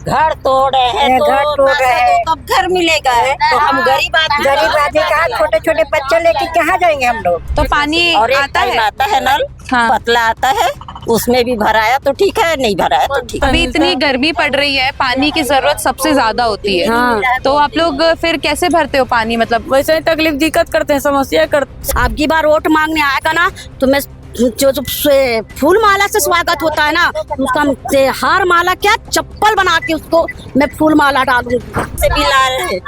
घर तोड़ रहे हैं, तो घर तोड़ रहे हैं, कब घर मिलेगा? तो हम गरीब आदमी कहाँ, छोटे छोटे बच्चे लेके कहाँ जाएंगे हम लोग। तो पानी और एक आता टाइम है? आता है नल, हाँ। पतला आता है, उसमें भी भराया तो ठीक है, नहीं भराया तो ठीक है। अभी इतनी गर्मी पड़ रही है, पानी की जरूरत सबसे ज्यादा होती है। हाँ। तो आप लोग फिर कैसे भरते हो पानी? मतलब वैसे ही तकलीफ दिक्कत करते हैं, समस्या करते। अब की बार वोट मांगने आएगा ना, तो मैं जो फूल माला से स्वागत होता है ना, उसका हार माला क्या चप्पल बना के उसको मैं फूल माला डालूंगी। से बिल आ रहे हैं,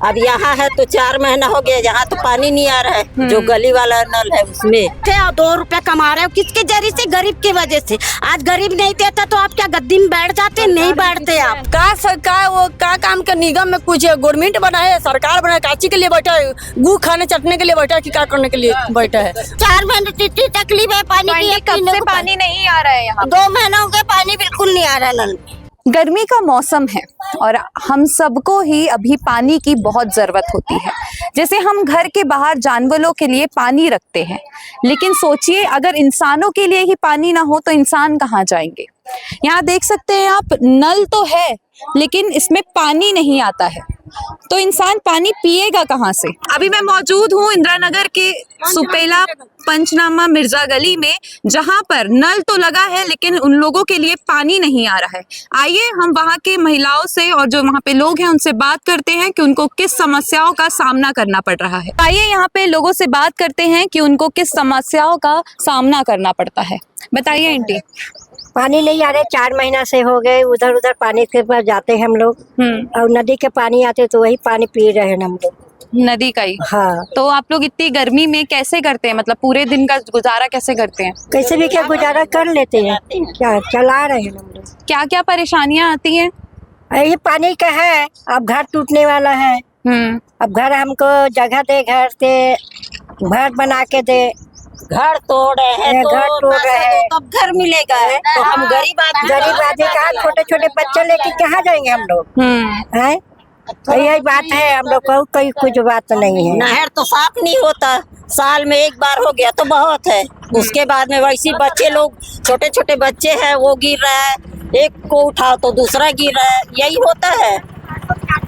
अब यहाँ है तो 4 महीना हो गया, यहाँ तो पानी नहीं आ रहा है। जो गली वाला नल है उसमें 2 रुपया कमा रहे हो किसके जरिए से? गरीब की वजह से। आज गरीब नहीं देता तो आप क्या गद्दी में बैठ जाते? नहीं बैठते आप। का सरकार वो का काम के निगम में कुछ गवर्नमेंट बना है, सरकार बना है, काची के लिए बैठा है? गू खाने चटने के लिए बैठा है कि क्या करने के लिए बैठा है? 4 महीने से इतनी तकलीफ है पानी की। कब से पानी नहीं आ रहा है यहाँ? 2 महीना हो गए, पानी बिल्कुल नहीं आ रहा नल में। गर्मी का मौसम है और हम सबको ही अभी पानी की बहुत ज़रूरत होती है। जैसे हम घर के बाहर जानवरों के लिए पानी रखते हैं, लेकिन सोचिए अगर इंसानों के लिए ही पानी ना हो तो इंसान कहाँ जाएंगे। यहाँ देख सकते हैं आप, नल तो है लेकिन इसमें पानी नहीं आता है, तो इंसान पानी पिएगा कहाँ से? अभी मैं मौजूद हूँ इंदिरा नगर के सुपेला पंचनामा मिर्जा गली में, जहाँ पर नल तो लगा है लेकिन उन लोगों के लिए पानी नहीं आ रहा है। आइए हम वहाँ के महिलाओं से और जो वहाँ पे लोग हैं उनसे बात करते हैं कि उनको किस समस्याओं का सामना करना पड़ रहा है। आइए यहाँ पे लोगों से बात करते हैं कि उनको किस समस्याओं का सामना करना पड़ता है। बताइए आंटी। पानी नहीं आ रहे, 4 महीना से हो गए। उधर उधर पानी के पास जाते हैं हम लोग, और नदी के पानी आते तो वही पानी पी रहे हैं हम लोग, नदी का ही। हाँ। तो आप लोग इतनी गर्मी में कैसे करते हैं? मतलब पूरे दिन का गुजारा कैसे करते हैं? कैसे भी क्या गुजारा कर लेते हैं, क्या चला रहे हैं हम लोग। क्या क्या परेशानियां आती हैं? ये पानी का है, अब घर टूटने वाला है। अब घर हमको जगह दे, घर से घर बना के दे। घर तोड़ रहे हैं, घर तोड़ रहे हैं, कब घर मिलेगा? तो हम गरीब आदमी कहाँ, छोटे छोटे बच्चे लेके कहाँ जाएंगे हम लोग, हैं? तो यही बात है, हम लोग को कोई कुछ बात नहीं है। नहर तो साफ नहीं होता, साल में एक बार हो गया तो बहुत है। उसके बाद में वैसे बच्चे लोग, छोटे छोटे बच्चे हैं, वो गिर रहा है, एक को उठाओ तो दूसरा गिर रहा है, यही होता है।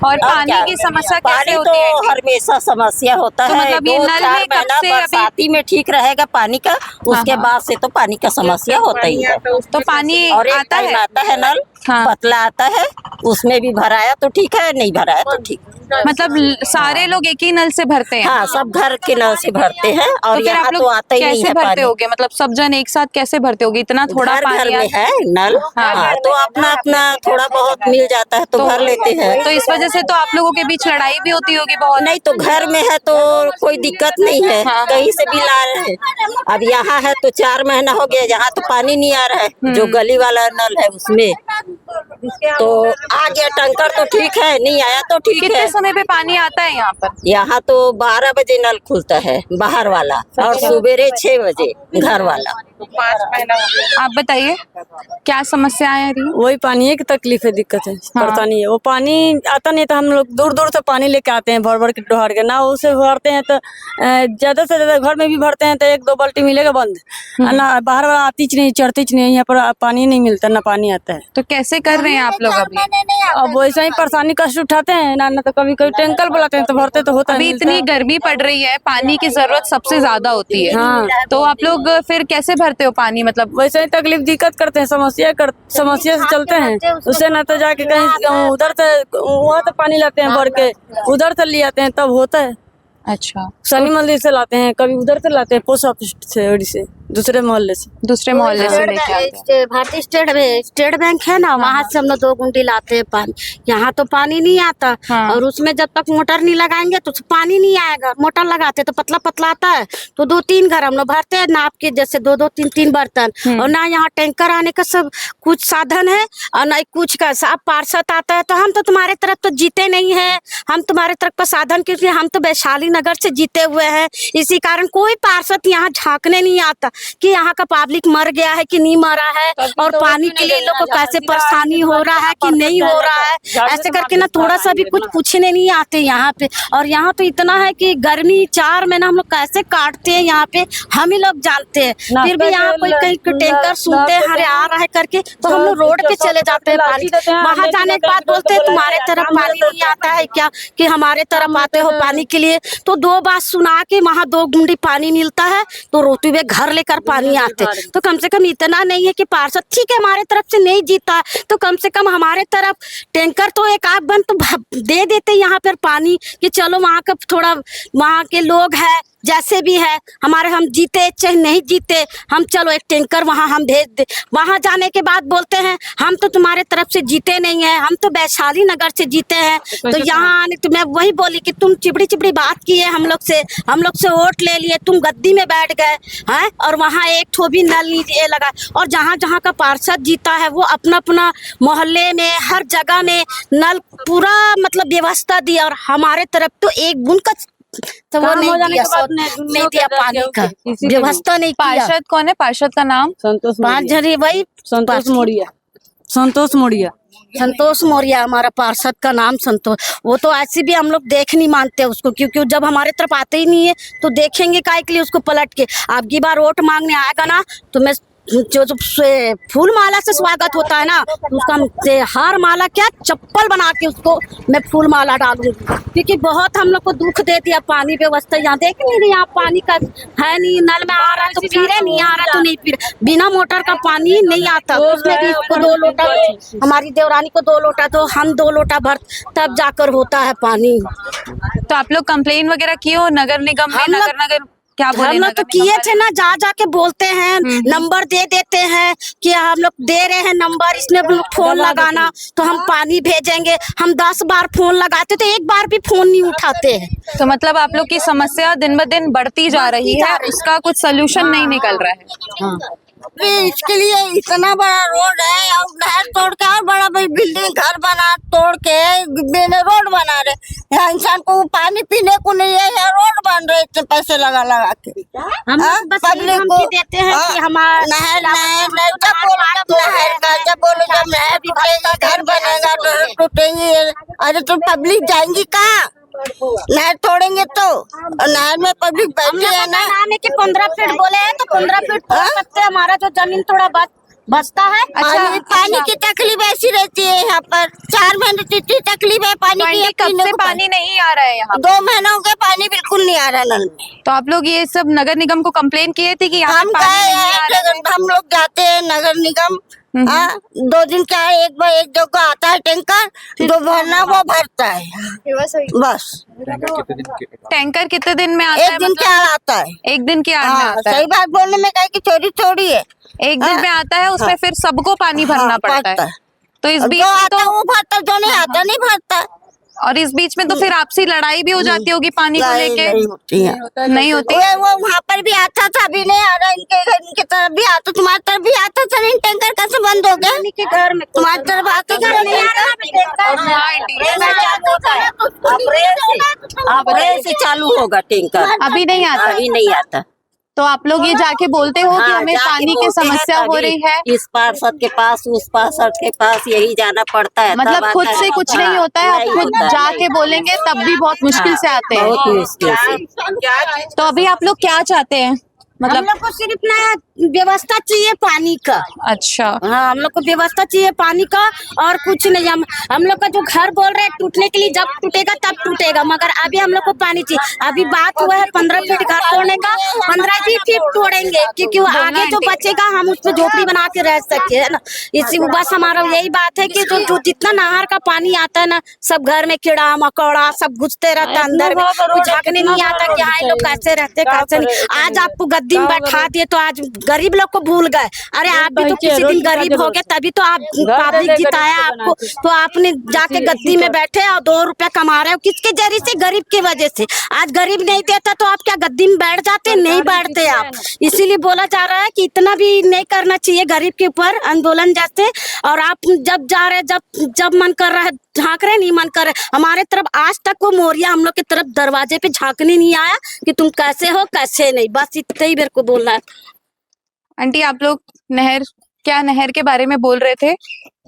और पानी की समस्या कैसे होती है? तो हमेशा समस्या होता तो है। मतलब ये 2-4 नल में कब महीना से बरसाती में ठीक रहेगा पानी का, उसके बाद से तो पानी का समस्या होता ही है। तो पानी और एक आता टाइम है? आता है नल, हाँ। पतला आता है, उसमें भी भराया तो ठीक है, नहीं भराया तो ठीक। मतलब सारे लोग एक ही नल से भरते हैं? हाँ, सब घर के नल से भरते हैं। और तो फिर यहाँ आप तो लोग आता ही नहीं कैसे है भरते पानी। होगे? मतलब सब जन एक साथ कैसे भरते होगे? इतना थोड़ा घर पानी में है नल, हाँ, तो अपना अपना थोड़ा बहुत मिल जाता है तो भर लेते हैं। तो इस वजह से तो आप लोगों के बीच लड़ाई भी होती होगी बहुत? नहीं, तो घर में है तो कोई दिक्कत नहीं है, हाँ। कहीं से भी ला रहे हैं। अब यहाँ है तो 4 महीना हो गया, यहाँ तो पानी नहीं आ रहा है। जो गली वाला नल है उसमें तो आ गया टंकर तो ठीक है, नहीं आया तो ठीक कितने है। समय पे पानी आता है यहाँ पर? यहाँ तो 12 बजे नल खुलता है बाहर वाला, और सवेरे 6 बजे घर वाला। आप बताइए क्या समस्याएं आ रही हैं? वही पानी की तकलीफ है, दिक्कत है, परेशानी है। वो पानी आता नहीं तो हम लोग दूर दूर से पानी लेके आते हैं, भर भर के डोहार के ना, उसे भरते हैं तो ज्यादा से ज्यादा घर में भी भरते हैं तो 1-2 बाल्टी मिलेगा बंद, ना बाहर वाला आती नहीं, चढ़ती नहीं, यहाँ पर पानी नहीं मिलता, ना पानी आता है। तो कैसे कर रहे हैं आप लोग अभी? अब वैसा ही परेशानी कष्ट उठाते हैं ना, तो कभी कभी टैंकर बुलाते हैं तो भरते तो होता अभी है। इतनी गर्मी पड़ रही है, पानी की जरूरत सबसे ज्यादा होती है। हाँ। तो आप लोग फिर कैसे भरते हो पानी? मतलब वैसे ही तकलीफ दिक्कत करते हैं, समस्या से चलते हैं। उससे ना तो जाके कहीं उधर से वहाँ से पानी लाते हैं भर के, उधर से ले आते हैं तब होता है। अच्छा, शनि मंदिर से लाते हैं, कभी उधर से लाते हैं, पोस्ट ऑफिस से, दूसरे मोहल्ले से। दूसरे मोहल्ले से लेके आते हैं। भारतीय स्टेट बैंक है ना, वहाँ से हम लोग 2 गुंडी लाते हैं पानी। यहाँ तो पानी नहीं आता। हाँ। और उसमें जब तक मोटर नहीं लगाएंगे तो पानी नहीं आएगा। मोटर लगाते तो पतला पतला आता है, तो 2-3 घर हम लोग भरते हैं नाप के, जैसे 2-2, 3-3 बर्तन। और ना यहाँ टैंकर आने का सब कुछ साधन है, और ना कुछ का सब पार्षद आता है। तो हम तो तुम्हारे तरफ तो जीते नहीं है, हम तुम्हारे तरफ का साधन, क्योंकि हम तो वैशाली नगर से जीते हुए हैं। इसी कारण कोई पार्षद यहाँ झांकने नहीं आता कि यहाँ का पब्लिक मर गया है कि नहीं मरा है, और पानी के लिए लोग को कैसे परेशानी हो रहा है कि नहीं हो रहा है, ऐसे करके ना थोड़ा सा भी कुछ पूछने नहीं आते यहाँ पे। और यहाँ तो इतना है कि गर्मी 4 महीना हम लोग कैसे काटते हैं यहाँ पे हम ही लोग जानते हैं। फिर भी यहाँ कोई कहीं टैंकर सुनते हैं अरे आ रहा है करके, तो हम लोग रोड पे चले जाते हैं पानी। वहाँ जाने के बाद बोलते हैं तुम्हारे तरफ पानी नहीं आता है क्या, कि हमारे तरफ आते हो पानी के लिए। तो 2 बात सुना के वहाँ 2 गुंडी पानी मिलता है तो रोटी में घर लेकर पानी आते। तो कम से कम इतना नहीं है कि पार्षद ठीक है हमारे तरफ से नहीं जीता है, तो कम से कम हमारे तरफ टैंकर तो एक आध बंद तो दे देते यहाँ पर पानी, कि चलो वहाँ का थोड़ा वहाँ के लोग हैं जैसे भी है हमारे, हम जीते चाहे नहीं जीते, हम चलो एक टैंकर वहाँ हम भेज दे। वहाँ जाने के बाद बोलते हैं हम तो तुम्हारे तरफ से जीते नहीं है, हम तो वैशाली नगर से जीते हैं। तो यहाँ आने तो मैं वही बोली कि तुम चिबड़ी चिबड़ी बात की है हम लोग से वोट ले लिए, तुम गद्दी में बैठ गए हैं और वहाँ एक ठो भी नल नहीं लगा। और जहाँ जहाँ का पार्षद जीता है वो अपना अपना मोहल्ले में हर जगह में नल पूरा मतलब व्यवस्था दी, और हमारे तरफ तो एक बूंद का तो वो नहीं दिया पानी का व्यवस्था नहीं किया। पार्षद कौन है? पार्षद का नाम? वही संतोष मौर्य। संतोष मौर्य हमारा पार्षद का नाम संतोष। वो तो ऐसे भी हम लोग देख नहीं मानते उसको, क्योंकि जब हमारे तरफ आते ही नहीं है तो देखेंगे काहे के लिए उसको पलट के। अब की बार वोट मांगने आएगा ना तो मैं जो फूल माला से स्वागत होता है ना, उसका हार माला क्या चप्पल बना के उसको मैं फूल माला डालूंगी, क्योंकि बहुत हम लोग को दुख दे दिया। पानी व्यवस्था यहाँ देख नहीं, यहाँ पानी का है नहीं, नल में आ रहा है तो पी रहे, नहीं आ रहा तो नहीं पी रहे, बिना मोटर का पानी नहीं आता। उसमें भी उसको 2 लोटा, हमारी देवरानी को 2 लोटा, तो हम 2 लोटा भर तब जाकर होता है पानी। तो आप लोग कंप्लेन वगैरह किए हो नगर निगम में? नगर क्या बोले? हम लोग तो किए थे ना, जा के बोलते हैं, नंबर दे देते हैं कि हम लोग दे रहे हैं नंबर, इसमें हम लोग फोन लगाना तो हम पानी भेजेंगे। हम 10 बार फोन लगाते तो एक बार भी फोन नहीं उठाते हैं। तो मतलब आप लोग की समस्या दिन ब दिन बढ़ती जा रही है, उसका कुछ सोल्यूशन नहीं निकल रहा है। इसके लिए इतना बड़ा रोड है और नहर तोड़ के और बड़ा बिल्डिंग घर बना तोड़ के रोड बना रहे, यहाँ इंसान को पानी पीने को नहीं है, यहाँ रोड बन रहे इतने पैसे लगा के। हम बस पब्लिक को देते हैं कि हमारा नहर जब बोलो जब नहर टूटेगी घर बनेगा, नहर टूटेगी, अरे तो पब्लिक जाएंगी कहाँ? नहर तोड़ेंगे तो, और नहर में पब्लिक बैठी है ना। नाम है कि 15 फीट बोले हैं तो 15 फीट तोड़ सकते हैं, हमारा जो जमीन थोड़ा बचता है। पानी की तकलीफ ऐसी रहती है यहाँ पर, 4 महीने इतनी तकलीफ है पानी की। कब से पानी नहीं आ रहा है यहाँ? 2 महीनों के पानी बिल्कुल नहीं आ रहा नल में। तो आप लोग ये सब नगर निगम को कंप्लेन किए थे कि यहाँ हम पानी नहीं आ रहा है? हम लोग जाते हैं नगर निगम, 2 दिन क्या है, एक बार एक जगह आता है टैंकर, जो भरना वो भरता है बस। टैंकर कितने दिन में आता है? एक दिन क्या आता है, एक दिन की आड़ में आता है। सही बात बोलने में कहीं की चोरी थोड़ी है। एक दिन में आता है, उसमें फिर सबको पानी भरना पड़ता है। तो इस बीच जो में आता वो भरता, जो नहीं आता नहीं भरता। और इस बीच में तो फिर आपसी लड़ाई भी हो जाती होगी पानी को लेके? नहीं होती है, नहीं होती। वो वहाँ पर भी आता था, अभी नहीं आ रहा। इनके तरफ भी आता, तुम्हारी तरफ भी आता था, नहीं टैंकर कैसे बंद हो गया? के घर में तुम्हारी तरफ आते घर नहीं अप्रैल से चालू होगा टैंकर, अभी नहीं आता? अभी नहीं आता। तो आप लोग ये जाके बोलते हो कि हाँ, हमें जाके पानी की बोलते हैं, समस्या हो तभी रही है? इस पार्षद के पास उस पार्षद के पास यही जाना पड़ता है। मतलब तब खुद आता से है। कुछ नहीं होता है, आप खुद जाके बोलेंगे तब भी बहुत मुश्किल से आते हैं। बहुत मुश्किल से। तो अभी आप लोग क्या चाहते हैं? हम मतलब लोग को सिर्फ ना व्यवस्था चाहिए पानी का। अच्छा, हाँ, हम लोग को व्यवस्था चाहिए पानी का और कुछ नहीं। हम लोग का जो घर बोल रहे हैं टूटने के लिए, जब टूटेगा तब टूटेगा, मगर अभी हम लोग को पानी चाहिए। अभी बात हुआ है 15 फीट घर तोड़ने का, 15 फीट तोड़ेंगे, क्योंकि वो आगे जो बचेगा हम उस पर झोपड़ी बना के रह सके, है ना। इसी बस हमारा यही बात है कि जो जितना नहर का पानी आता है ना, सब घर में कीड़ा मकोड़ा सब घुसते रहता है अंदर में, कुछ झाँकने नहीं आता कि हाँ लोग कैसे रहते कैसे नहीं। आज आपको गद्दी में बैठा दिए तो आज गरीब लोग को भूल गए। अरे आप भी तो किसी दिन गरीब हो गए, तभी तो आप पब्लिक जिताया आपको, तो आपने जाके गद्दी में बैठे और 2 रुपया कमा रहे हो किसके जरिए से? गरीब की वजह से। आज गरीब नहीं देता तो आप क्या गद्दी में बैठ जाते? नहीं बैठते आप। इसीलिए बोला जा रहा है कि इतना भी नहीं करना चाहिए गरीब के ऊपर आंदोलन जैसे। और आप जब जा रहे, जब मन कर रहा है झांक रहे नहीं मन कर रहे। हमारे तरफ आज तक वो मोरिया हम लोग की तरफ दरवाजे पे झांकने नहीं आया कि तुम कैसे हो कैसे नहीं, बस इतना ही मेरे को बोलना है। आंटी आप लोग नहर के बारे में बोल रहे थे?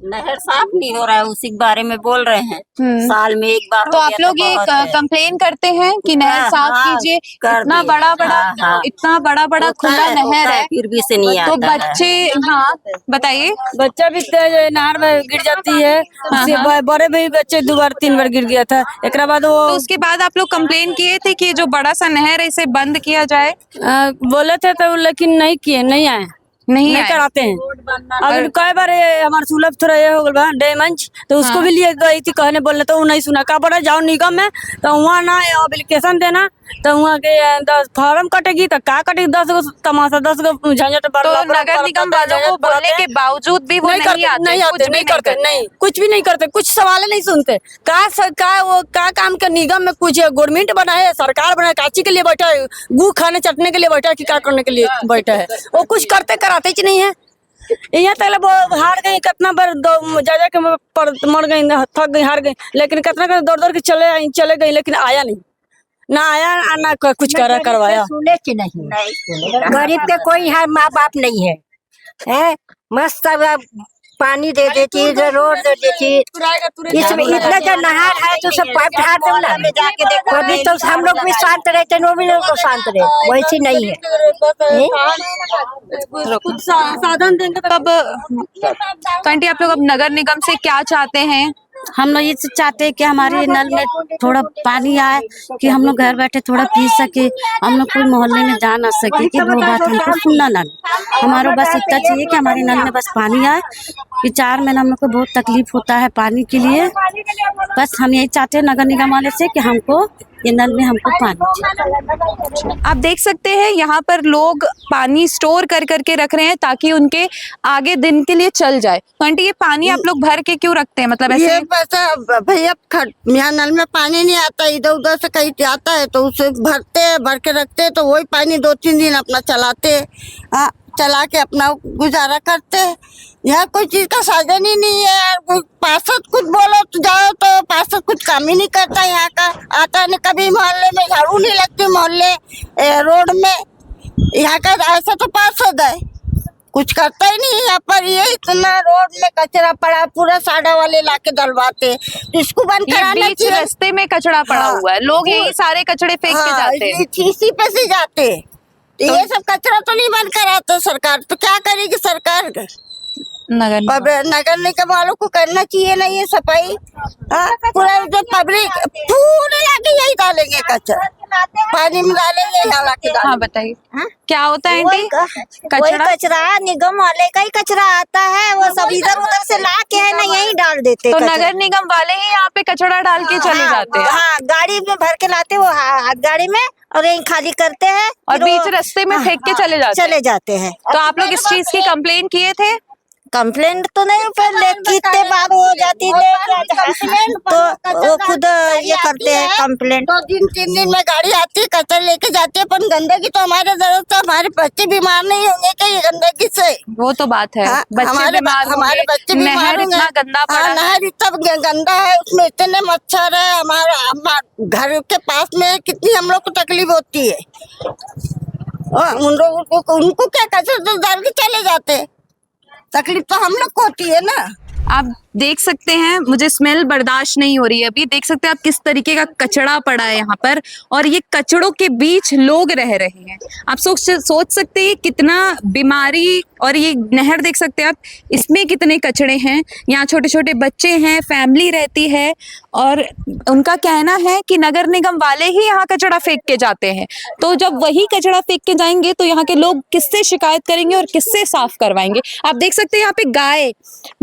नहर साफ नहीं हो रहा है, उसी के बारे में बोल रहे हैं। साल में एक बार तो हो आप गया लोग ये बहुत है। कंप्लेन करते हैं कि नहर हाँ, साफ हाँ, कीजिए, कर इतना दिए। बड़ा बड़ा हाँ, इतना बड़ा बड़ा होता खुला है, नहर होता है, फिर भी से नहीं तो आता है। बच्चे, हाँ बताइए। बच्चा भी तेज नहर में गिर जाती है, उससे बड़े भी बच्चे 2 बार 3 बार गिर गया था। एक बाद वो तो उसके बाद आप लोग कंप्लेन किए थे कि जो बड़ा सा नहर है इसे बंद किया जाए? बोले थे तो, लेकिन नहीं किए, नहीं आए, नहीं आए। कराते हैं। अब कई बार हमारे सुलभ थोड़ा ये हो गया डेमंच, तो उसको भी लिए गई थी कहने बोलने, तो वो नहीं सुना। का पड़ा जाओ निगम में, तो वहाँ ना एप्लीकेशन देना, तो वहाँ के 10 फॉर्म कटेगी, तो का कटेगी, 10 गो तमाशा, 10 गो झंझट। तो नगर निगम वालों को बोलने के बावजूद भी वो नहीं आते, नहीं करते, नहीं कुछ भी नहीं करते, कुछ सवाल नहीं सुनते। का काम के निगम में कुछ गवर्नमेंट बना है, सरकार बना है, काची के लिए बैठा है, गू खाने चटने के लिए बैठा है कि क्या करने के लिए बैठा है? वो कुछ करते कराते ही नहीं है। यहाँ तक वो हार गई, कितना बार जा के मर गई, थक गई, हार गई, लेकिन कितना दौड़ के चले गई, लेकिन आया नहीं, ना आया ना कुछ करवाया। सुने कि नहीं, गरीब के कोई है माँ बाप नहीं है, हैं? मस्त अब पानी दे देती, रोड दे देती, इसमें इतना जो नहर है तो सब पाइप ढार दो ना, कभी तो हम लोग भी शांत रहते, वो भी लोग तो शांत रहे, वैसी नहीं है। कुछ साधन देंगे तब तो आंटी आप लोग अब नगर निगम से क्या चाहते हैं? हम लोग ये चाहते हैं कि हमारे नल में थोड़ा पानी आए, कि हम लोग घर बैठे थोड़ा पी सके, हम लोग कोई मोहल्ले में जा ना सके, कि वो बात हमको सुनना ना। हमारा बस इतना चाहिए कि हमारे नल में बस पानी आए, कि 4 महीने हम लोग को बहुत तकलीफ होता है पानी के लिए। बस हम यही चाहते हैं नगर निगम वाले से कि हमको ये नल में हमको पानी। आप देख सकते हैं यहाँ पर लोग पानी स्टोर कर करके रख रहे हैं ताकि उनके आगे दिन के लिए चल जाए। तो आंटी ये पानी आप लोग भर के क्यों रखते हैं, मतलब ऐसे? ये बस भैया यहाँ नल में पानी नहीं आता, इधर उधर से कहीं आता है तो उसे भरते हैं, भर के रखते हैं, तो वही पानी 2-3 दिन अपना चलाते हैं, चला के अपना गुजारा करते हैं। यहाँ कोई चीज का साधन ही नहीं है यार। पार्षद कुछ बोलो तो जाओ तो पार्षद कुछ काम ही नहीं करता, यहाँ का आता नहीं, कभी मोहल्ले में झाड़ू नहीं लगती, मोहल्ले रोड में यहाँ का ऐसा तो पार्षद है, कुछ करता ही नहीं यहाँ पर। ये इतना रोड में कचरा पड़ा, पूरा साड़ा वाले लाके डलवाते, इसको बंद ये कराना बीच चाहिए। रास्ते में कचड़ा पड़ा हाँ, हुआ है, लोग यही सारे कचड़े फेंक के जाते हैं। इसी पे से जाते, तो ये सब कचरा तो नहीं बंद कराते सरकार, तो क्या करेगी सरकार? नगर निगम वालों को करना चाहिए ना ये सफाई। पूरा जो पब्लिक पूरे लाके यही डालेंगे कचरा, पानी में डालेंगे, यहाँ लाके डालेंगे। हाँ बताइए क्या होता है आंटी? वही कचरा निगम वाले का ही कचरा आता है, वो सब इधर उधर से ला के है ना यही डाल देते। तो नगर निगम वाले ही यहाँ पे कचरा डाल के चले जाते हैं? हाँ, गाड़ी में भर के लाते वो हाथ गाड़ी में, और यही खाली करते हैं और बीच रास्ते में फेंक के चले जाते हैं। तो आप लोग इस चीज की कंप्लेन किए थे? कंप्लेंट तो नहीं, पर कितने बार हो जाती तो वो खुद ये करते हैं कंप्लेंट। 2-3 दिन में गाड़ी आती है, कचरा लेके जाती है, पर गंदगी तो हमारे जरूरत है, हमारे बच्चे बीमार नहीं होंगे क्या ये गंदगी से? वो तो बात है, बच्चे बीमार होंगे, हमारे बच्चे बीमार नहर होंगे। इतना गंदा पड़ा है। नहर इतना गंदा है, उसमें इतने मच्छर है, हमारा घर के पास में कितनी हम लोग को तकलीफ होती है। उन लोगों को उनको क्या कचरा तो डाल के चले जाते, तकलीफ तो हम लोग को होती है ना। आप देख सकते हैं, मुझे स्मेल बर्दाश्त नहीं हो रही है अभी। देख सकते हैं आप किस तरीके का कचड़ा पड़ा है यहाँ पर, और ये कचड़ों के बीच लोग रह रहे हैं। आप सोच सकते हैं कितना बीमारी, और ये नहर देख सकते हैं आप, इसमें कितने कचड़े हैं। यहाँ छोटे छोटे बच्चे हैं, फैमिली रहती है, और उनका कहना है कि नगर निगम वाले ही यहाँ कचड़ा फेंक के जाते हैं। तो जब वही कचड़ा फेंक के जाएंगे तो यहाँ के लोग किससे शिकायत करेंगे और किससे साफ करवाएंगे? आप देख सकते हैं यहाँ पे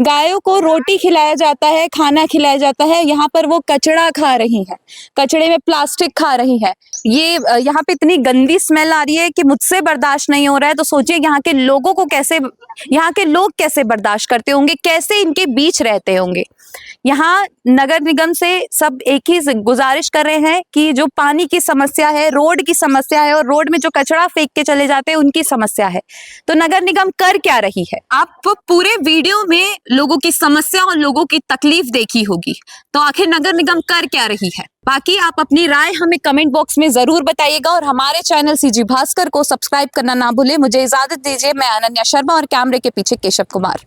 गायों को रोटी खिलाया जाता है, खाना खिलाया जाता है, यहाँ पर वो कचड़ा खा रही है, कचड़े में प्लास्टिक खा रही है। ये यहाँ पे इतनी गंदी स्मेल आ रही है कि मुझसे बर्दाश्त नहीं हो रहा है। तो सोचिए यहाँ के लोगों को कैसे, यहाँ के लोग कैसे बर्दाश्त करते होंगे, कैसे इनके बीच रहते होंगे। यहाँ नगर निगम से सब एक ही गुजारिश कर रहे हैं कि जो पानी की समस्या है, रोड की समस्या है और रोड में जो कचरा फेंक के चले जाते हैं उनकी समस्या है, तो नगर निगम कर क्या रही है? आप पूरे वीडियो में लोगों की समस्या और लोगों की तकलीफ देखी होगी, तो आखिर नगर निगम कर क्या रही है? बाकी आप अपनी राय हमें कमेंट बॉक्स में जरूर बताइएगा और हमारे चैनल सीजी भास्कर को सब्सक्राइब करना ना भूलें। मुझे इजाजत दीजिए, मैं अनन्या शर्मा और कैमरे के पीछे केशव कुमार।